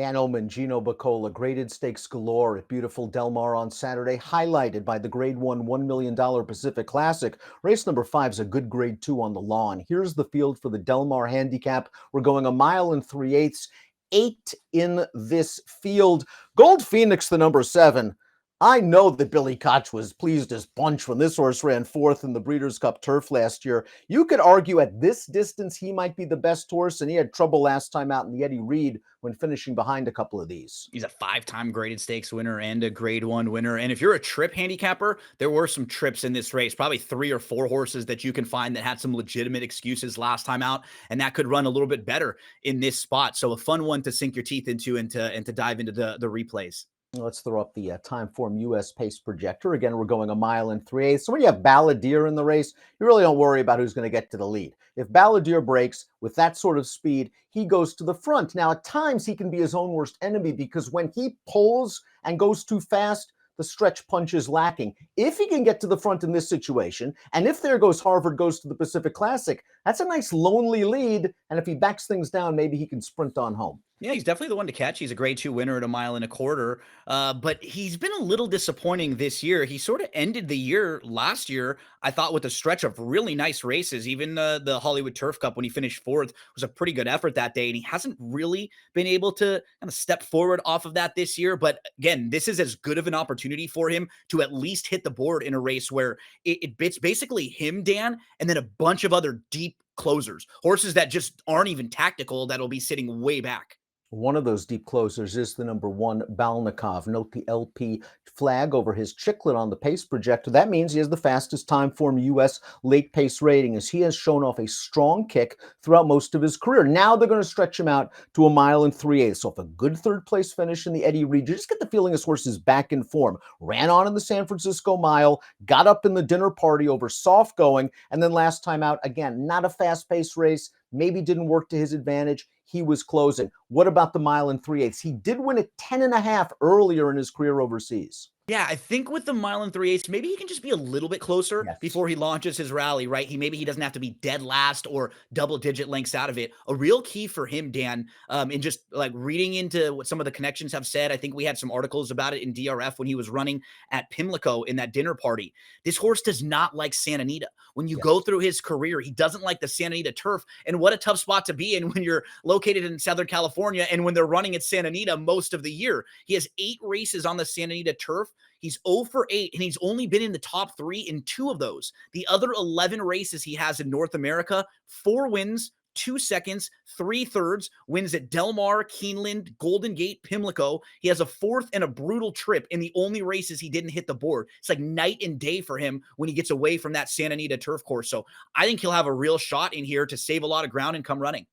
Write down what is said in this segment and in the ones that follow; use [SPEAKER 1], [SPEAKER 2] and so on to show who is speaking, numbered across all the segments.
[SPEAKER 1] Dan Illman, Gino, Buccola, graded stakes galore at beautiful Del Mar on Saturday, highlighted by the Grade 1 $1 million Pacific Classic. Race number 5 is a good Grade 2 on the lawn. Here's the field for the Del Mar Handicap. We're going a mile and 3/8, 8 in this field. Gold Phoenix, the number 7. I know that Billy Koch was pleased as punch when this horse ran 4th in the Breeders' Cup Turf last year. You could argue at this distance he might be the best horse, and he had trouble last time out in the Eddie Reed when finishing behind a couple of these.
[SPEAKER 2] He's a 5-time graded stakes winner and a Grade 1 winner. And if you're a trip handicapper, there were some trips in this race, probably 3 or 4 horses that you can find that had some legitimate excuses last time out, and that could run a little bit better in this spot. So a fun one to sink your teeth into and to dive into the replays.
[SPEAKER 1] Let's throw up the Timeform US pace projector. Again, we're going a mile and 3/8. So when you have Balladeer in the race, you really don't worry about who's going to get to the lead. If Balladeer breaks with that sort of speed, he goes to the front. Now, at times, he can be his own worst enemy because when he pulls and goes too fast, the stretch punch is lacking. If he can get to the front in this situation, and if there goes Harvard goes to the Pacific Classic, that's a nice lonely lead. And if he backs things down, maybe he can sprint on home.
[SPEAKER 2] Yeah, he's definitely the one to catch. He's a Grade 2 winner at a mile and a quarter, but he's been a little disappointing this year. He sort of ended the year last year, I thought, with a stretch of really nice races. Even the Hollywood Turf Cup, when he finished 4th, was a pretty good effort that day, and he hasn't really been able to kind of step forward off of that this year. But again, this is as good of an opportunity for him to at least hit the board in a race where it's basically him, Dan, and then a bunch of other deep closers, horses that just aren't even tactical, that'll be sitting way back.
[SPEAKER 1] One of those deep closers is the number 1, Balnikhov. Note the LP flag over his chiclet on the pace projector. That means he has the fastest Timeform US late pace rating, as he has shown off a strong kick throughout most of his career. Now they're going to stretch him out to a mile and 3/8. So if a good 3rd place finish in the Eddie Reed, you just get the feeling this horse is back in form. Ran on in the San Francisco Mile, got up in the dinner party over soft going, and then last time out, again, not a fast pace race. Maybe didn't work to his advantage. He was closing. What about the mile and 3/8? He did win at 10.5 earlier in his career overseas.
[SPEAKER 2] Yeah, I think with the mile and 3/8, maybe he can just be a little bit closer before he launches his rally, right? Maybe he doesn't have to be dead last or double-digit lengths out of it. A real key for him, Dan, in just like reading into what some of the connections have said, I think we had some articles about it in DRF when he was running at Pimlico in that dinner party. This horse does not like Santa Anita. When you go through his career, he doesn't like the Santa Anita turf. And what a tough spot to be in when you're located in Southern California and when they're running at Santa Anita most of the year. He has 8 races on the Santa Anita turf. He's 0 for 8, and he's only been in the top 3 in 2 of those. The other 11 races he has in North America, 4 wins, 2 seconds, 3 thirds, wins at Del Mar, Keeneland, Golden Gate, Pimlico. He has a 4th and a brutal trip in the only races he didn't hit the board. It's like night and day for him when he gets away from that Santa Anita turf course. So I think he'll have a real shot in here to save a lot of ground and come running.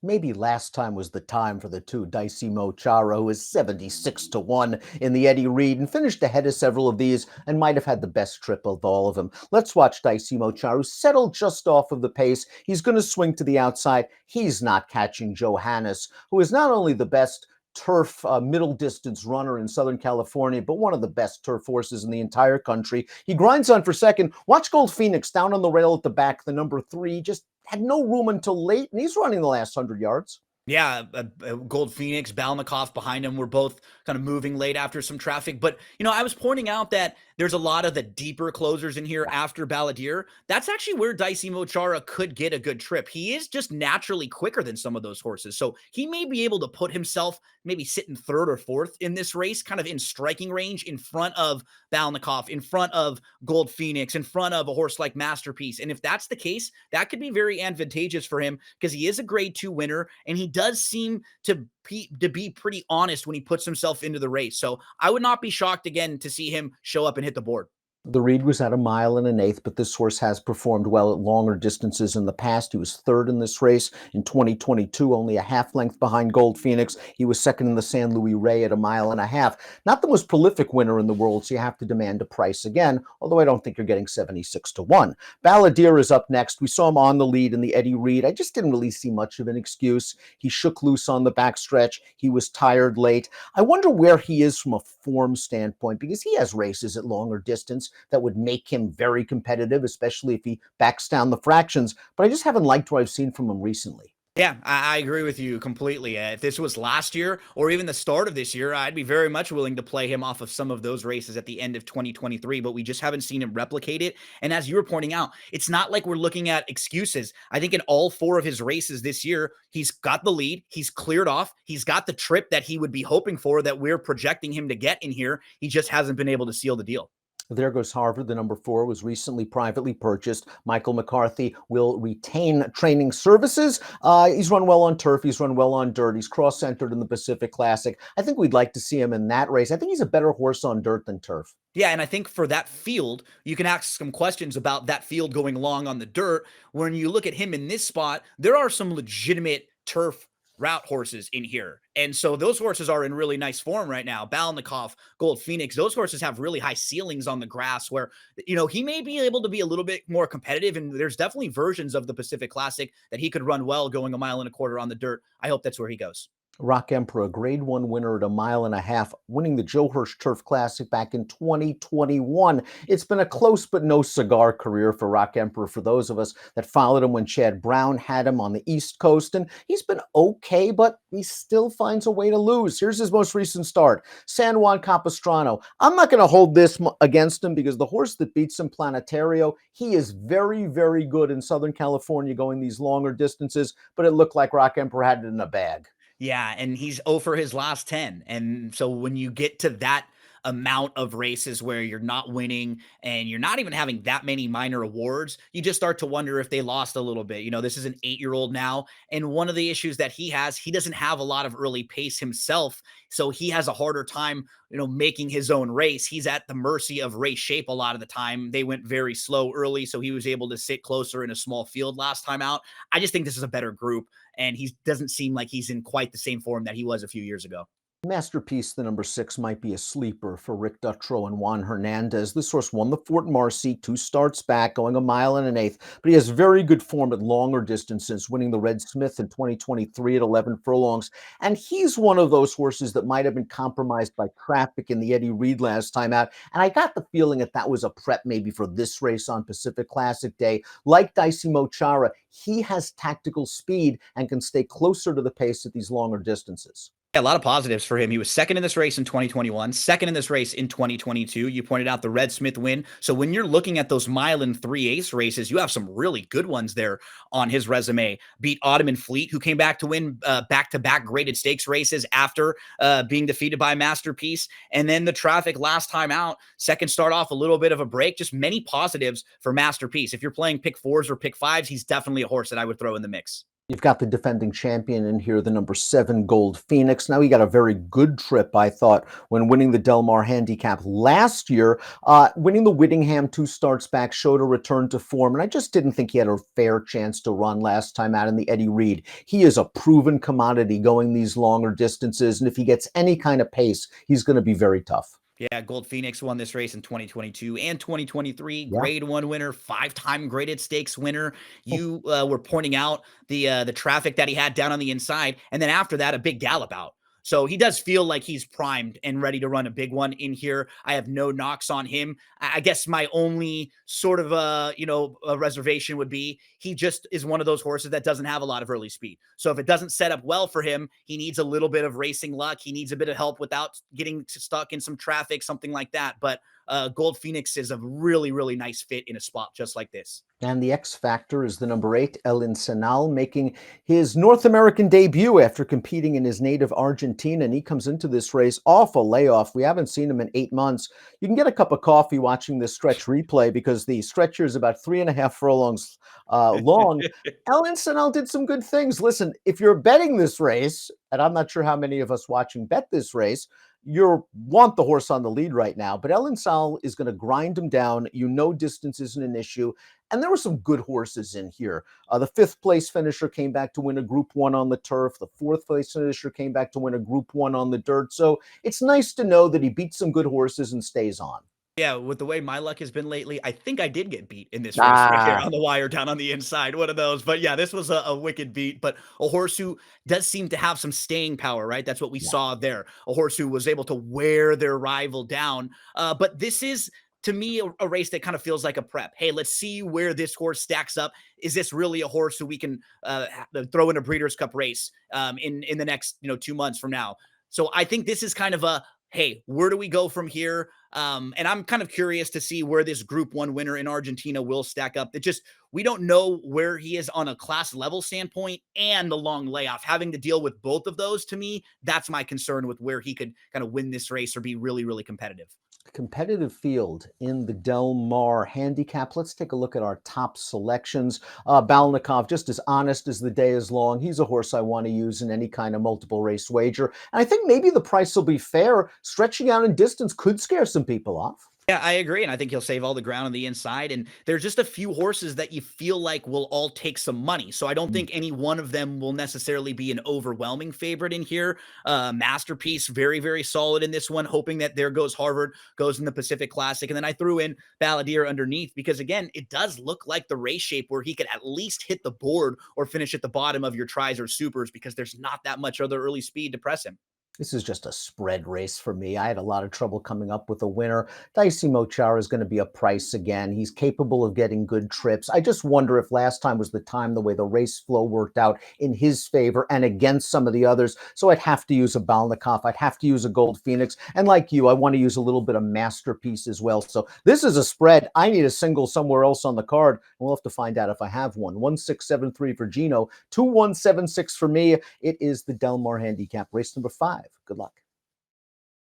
[SPEAKER 1] Maybe last time was the time for the 2, Dicey Chara, who is 76-1 in the Eddie Reed and finished ahead of several of these and might have had the best trip of all of them. Let's watch Dicey Chara, who settled just off of the pace. He's going to swing to the outside. He's not catching Johannes, who is not only the best turf middle distance runner in Southern California, but one of the best turf horses in the entire country. He grinds on for second. Watch Gold Phoenix down on the rail at the back. The number 3 just had no room until late, and he's running the last 100 yards.
[SPEAKER 2] Yeah, Gold Phoenix, Balnikhov behind him were both kind of moving late after some traffic. But, I was pointing out that there's a lot of the deeper closers in here after Balladeer. That's actually where Dicey Chara could get a good trip. He is just naturally quicker than some of those horses. So he may be able to put himself maybe sitting 3rd or 4th in this race, kind of in striking range in front of Balnikhov, in front of Gold Phoenix, in front of a horse like Masterpiece. And if that's the case, that could be very advantageous for him because he is a Grade 2 winner and he does seem to be pretty honest when he puts himself into the race. So I would not be shocked again to see him show up and hit the board.
[SPEAKER 1] The Reed was at a mile and an eighth, but this horse has performed well at longer distances in the past. He was 3rd in this race in 2022, only a half length behind Gold Phoenix. He was 2nd in the San Luis Rey at a mile and a half. Not the most prolific winner in the world, so you have to demand a price again, although I don't think you're getting 76-1. Balladeer is up next. We saw him on the lead in the Eddie Reed. I just didn't really see much of an excuse. He shook loose on the backstretch. He was tired late. I wonder where he is from a form standpoint, because he has races at longer distance that would make him very competitive, especially if he backs down the fractions. But I just haven't liked what I've seen from him recently.
[SPEAKER 2] Yeah, I agree with you completely. If this was last year or even the start of this year, I'd be very much willing to play him off of some of those races at the end of 2023, but we just haven't seen him replicate it. And as you were pointing out, it's not like we're looking at excuses. I think in all four of his races this year, he's got the lead, he's cleared off, he's got the trip that he would be hoping for, that we're projecting him to get in here. He just hasn't been able to seal the deal.
[SPEAKER 1] There goes Harvard. The number 4 was recently privately purchased. Michael McCarthy will retain training services. He's run well on turf. He's run well on dirt. He's cross-centered in the Pacific Classic. I think we'd like to see him in that race. I think he's a better horse on dirt than turf.
[SPEAKER 2] Yeah, and I think for that field, you can ask some questions about that field going long on the dirt. When you look at him in this spot, there are some legitimate turf route horses in here. And so those horses are in really nice form right now. Balnikhov, Gold Phoenix, those horses have really high ceilings on the grass where, he may be able to be a little bit more competitive. And there's definitely versions of the Pacific Classic that he could run well going a mile and a quarter on the dirt. I hope that's where he goes.
[SPEAKER 1] Rock Emperor, a Grade 1 winner at a mile and a half, winning the Joe Hirsch Turf Classic back in 2021. It's been a close but no cigar career for Rock Emperor, for those of us that followed him when Chad Brown had him on the East Coast. And he's been okay, but he still finds a way to lose. Here's his most recent start, San Juan Capistrano. I'm not going to hold this against him because the horse that beats him, Planetario, he is very, very good in Southern California going these longer distances, but it looked like Rock Emperor had it in a bag.
[SPEAKER 2] Yeah, and he's 0 for his last 10. And so when you get to that amount of races where you're not winning and you're not even having that many minor awards, you just start to wonder if they lost a little bit. This is an 8-year-old now. And one of the issues that he has, he doesn't have a lot of early pace himself. So he has a harder time, making his own race. He's at the mercy of race shape a lot of the time. They went very slow early, so he was able to sit closer in a small field last time out. I just think this is a better group, and he doesn't seem like he's in quite the same form that he was a few years ago.
[SPEAKER 1] Masterpiece, the number 6, might be a sleeper for Rick Dutrow and Juan Hernandez. This horse won the Fort Marcy 2 starts back, going a mile and an eighth, but he has very good form at longer distances, winning the Red Smith in 2023 at 11 furlongs. And he's one of those horses that might have been compromised by traffic in the Eddie Reed last time out. And I got the feeling that was a prep maybe for this race on Pacific Classic Day. Like Dicey Chara, he has tactical speed and can stay closer to the pace at these longer distances.
[SPEAKER 2] A lot of positives for him. He was second in this race in 2021, second in this race in 2022. You pointed out the Red Smith win. So when you're looking at those mile and 3/8 races, you have some really good ones there on his resume. Beat Ottoman Fleet, who came back to win back-to-back graded stakes races after being defeated by Masterpiece. And then the traffic last time out, second start off, a little bit of a break. Just many positives for Masterpiece. If you're playing pick 4s or pick 5s, he's definitely a horse that I would throw in the mix.
[SPEAKER 1] You've got the defending champion in here, the number 7 Gold Phoenix. Now he got a very good trip, I thought, when winning the Del Mar Handicap last year. Winning the Whittingham 2 starts back showed a return to form, and I just didn't think he had a fair chance to run last time out in the Eddie Reed. He is a proven commodity going these longer distances, and if he gets any kind of pace, he's going to be very tough.
[SPEAKER 2] Yeah, Gold Phoenix won this race in 2022 and 2023.
[SPEAKER 1] Yeah.
[SPEAKER 2] Grade 1 winner, 5-time graded stakes winner. You were pointing out the traffic that he had down on the inside, and then after that, a big gallop out. So he does feel like he's primed and ready to run a big one in here. I have no knocks on him. I guess my only sort of a reservation would be he just is one of those horses that doesn't have a lot of early speed. So if it doesn't set up well for him, he needs a little bit of racing luck. He needs a bit of help without getting stuck in some traffic, something like that. But Gold Phoenix is a really, really nice fit in a spot just like this.
[SPEAKER 1] And the X Factor is the number 8, Encinal, making his North American debut after competing in his native Argentina. And he comes into this race off a layoff. We haven't seen him in 8 months. You can get a cup of coffee watching this stretch replay because the stretch here is about 3.5 furlongs long. Encinal did some good things. Listen, if you're betting this race, and I'm not sure how many of us watching bet this race, you want the horse on the lead right now, but Encinal is going to grind him down. Distance isn't an issue. And there were some good horses in here. The 5th place finisher came back to win a Group 1 on the turf. The 4th place finisher came back to win a Group 1 on the dirt. So it's nice to know that he beat some good horses and stays on.
[SPEAKER 2] Yeah, with the way my luck has been lately, I think I did get beat in this race right here on the wire down on the inside. One of those. But yeah, this was a wicked beat, but a horse who does seem to have some staying power, right? That's what we saw there. A horse who was able to wear their rival down. But this is to me, a race that kind of feels like a prep. Hey, let's see where this horse stacks up. Is this really a horse who we can throw in a Breeders' Cup race in the next 2 months from now? So I think this is kind of a, hey, where do we go from here? And I'm kind of curious to see where this Group 1 winner in Argentina will stack up. That just, we don't know where he is on a class level standpoint and the long layoff. Having to deal with both of those, to me, that's my concern with where he could kind of win this race or be really, really competitive.
[SPEAKER 1] Competitive field in the Del Mar Handicap. Let's take a look at our top selections. Balnikhov, just as honest as the day is long. He's a horse I want to use in any kind of multiple race wager. And I think maybe the price will be fair. Stretching out in distance could scare some people off.
[SPEAKER 2] Yeah, I agree. And I think he'll save all the ground on the inside. And there's just a few horses that you feel like will all take some money. So I don't think any one of them will necessarily be an overwhelming favorite in here. Masterpiece, very, very solid in this one, hoping that there goes Harvard, goes in the Pacific Classic. And then I threw in Balladeer underneath because, again, it does look like the race shape where he could at least hit the board or finish at the bottom of your tries or supers because there's not that much other early speed to press him.
[SPEAKER 1] This is just a spread race for me. I had a lot of trouble coming up with a winner. Dicey Chara is going to be a price again. He's capable of getting good trips. I just wonder if last time was the time, the way the race flow worked out in his favor and against some of the others. So I'd have to use a Balnikhov. I'd have to use a Gold Phoenix. And like you, I want to use a little bit of Masterpiece as well. So this is a spread. I need a single somewhere else on the card. We'll have to find out if I have one. 1673 for Gino, 2176 for me. It is the Del Mar Handicap, race number 5. Good luck.